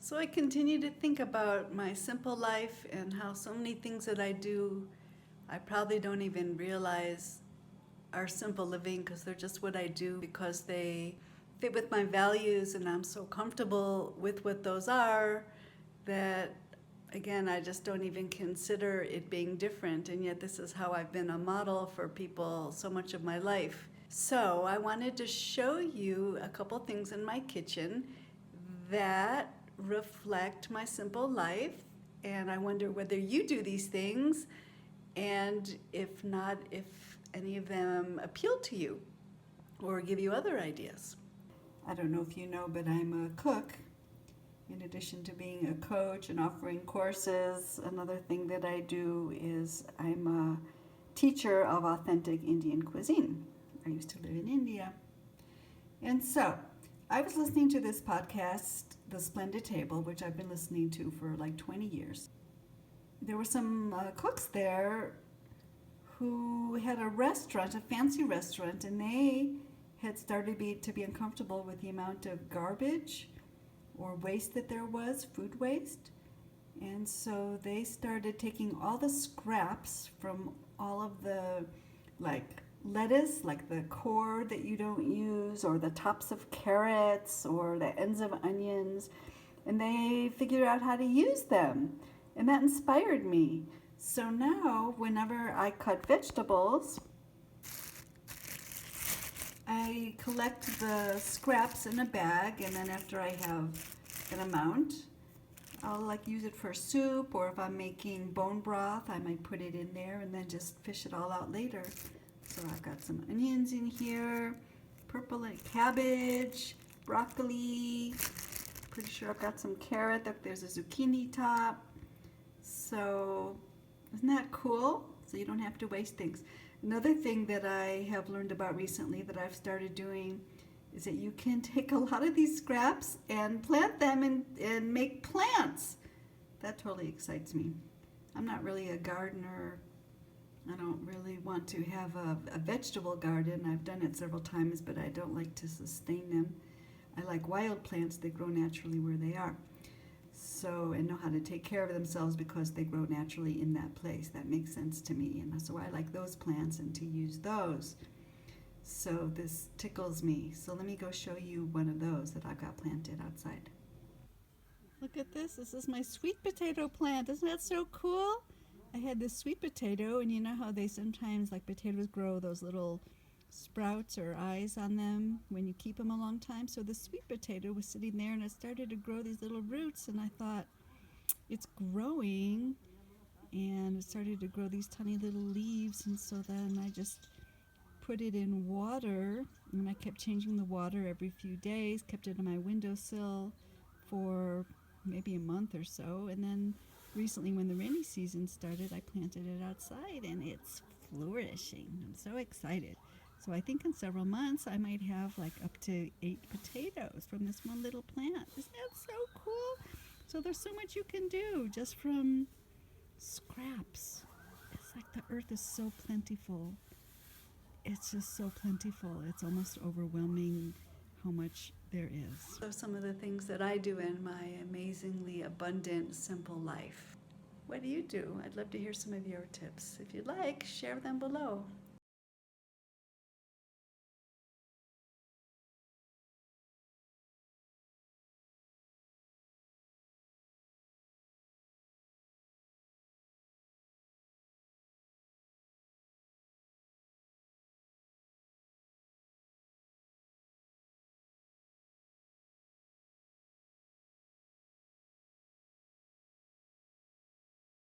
So I continue to think about my simple life and how so many things that I do, I probably don't even realize are simple living because they're just what I do because they fit with my values and I'm so comfortable with what those are that again I just don't even consider it being different, and yet this is how I've been a model for people so much of my life. So I wanted to show you a couple things in my kitchen that reflect my simple life, and I wonder whether you do these things, and if not, if any of them appeal to you or give you other ideas. I don't know if you know, but I'm a cook. In addition to being a coach and offering courses, another thing that I do is I'm a teacher of authentic Indian cuisine. I used to live in India. And so I was listening to this podcast, The Splendid Table, which I've been listening to for like 20 years. There were some cooks there who had a restaurant, a fancy restaurant, and they had started to be uncomfortable with the amount of garbage or waste that there was, food waste. And so they started taking all the scraps from all of the like lettuce, like the core that you don't use, or the tops of carrots, or the ends of onions, and they figured out how to use them. And that inspired me. So now, whenever I cut vegetables, I collect the scraps in a bag, and then after I have an amount, I'll like use it for soup, or if I'm making bone broth, I might put it in there and then just fish it all out later. So I've got some onions in here, purple cabbage, broccoli. Pretty sure I've got some carrot. There's a zucchini top. So isn't that cool? So you don't have to waste things. Another thing that I have learned about recently that I've started doing is that you can take a lot of these scraps and plant them and make plants. That totally excites me. I'm not really a gardener. I don't really want to have a vegetable garden. I've done it several times, but I don't like to sustain them. I like wild plants that grow naturally where they are. So, and know how to take care of themselves because they grow naturally in that place. That makes sense to me. And so I like those plants and to use those. So this tickles me. So let me go show you one of those that I've got planted outside. Look at this. This is my sweet potato plant. Isn't that so cool? I had this sweet potato, and you know how they sometimes, like potatoes, grow those little sprouts or eyes on them when you keep them a long time. So the sweet potato was sitting there, and it started to grow these little roots, and I thought, it's growing, and it started to grow these tiny little leaves, and so then I just put it in water, and I kept changing the water every few days, kept it on my windowsill for maybe a month or so, and then recently when the rainy season started, I planted it outside, and it's flourishing. I'm so excited. So I think in several months I might have like up to 8 potatoes from this one little plant. Isn't that so cool? So there's so much you can do just from scraps. It's like the earth is so plentiful. It's just so plentiful. It's almost overwhelming how much there is. So some of the things that I do in my amazingly abundant, simple life. What do you do? I'd love to hear some of your tips. If you'd like, share them below.